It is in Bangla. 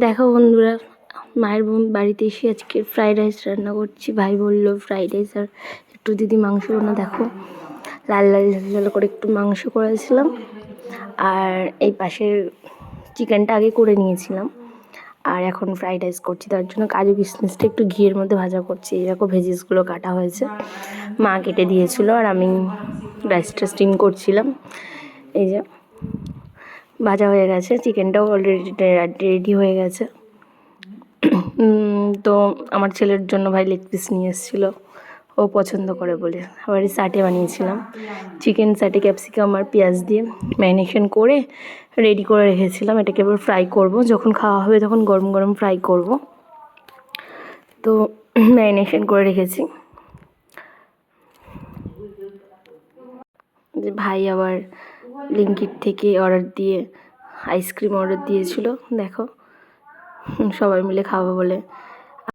দেখো বন্ধুরা, মায়ের বাড়িতে এসে আজকে ফ্রাইড রাইস রান্না করছি। ভাই বললো ফ্রাইড রাইস আর একটু দিদি মাংস না, দেখো লাল লাল ঝাল করে একটু মাংস করেছিলাম। আর এই পাশের চিকেনটা আগে করে নিয়েছিলাম, আর এখন ফ্রাইড রাইস করছি। তার জন্য কাজু কিশমিশটা একটু ঘিয়ের মধ্যে ভাজা করছি। এরকম ভেজিসগুলো কাটা হয়েছে, মা কেটে দিয়েছিল, আর আমি রাইসটা স্টিম করছিলাম। এই যে ভাজা হয়ে গেছে, চিকেনটাও অলরেডি রেডি হয়ে গেছে। তো আমার ছেলের জন্য ভাই লেগ পিস নিয়ে এসেছিলো, ও পছন্দ করে বলে। আবার সাটে বানিয়েছিলাম, চিকেন সাটে ক্যাপসিকাম আর পেঁয়াজ দিয়ে ম্যারিনেশন করে রেডি করে রেখেছিলাম। এটাকে এবার ফ্রাই করব, যখন খাওয়া হবে তখন গরম গরম ফ্রাই করব। তো ম্যারিনেশন করে রেখেছি। যে ভাই আবার ব্লিঙ্কিট থেকে অর্ডার দিয়ে আইসক্রিম অর্ডার দিয়েছিল, দেখো সবাই মিলে খাবো বলে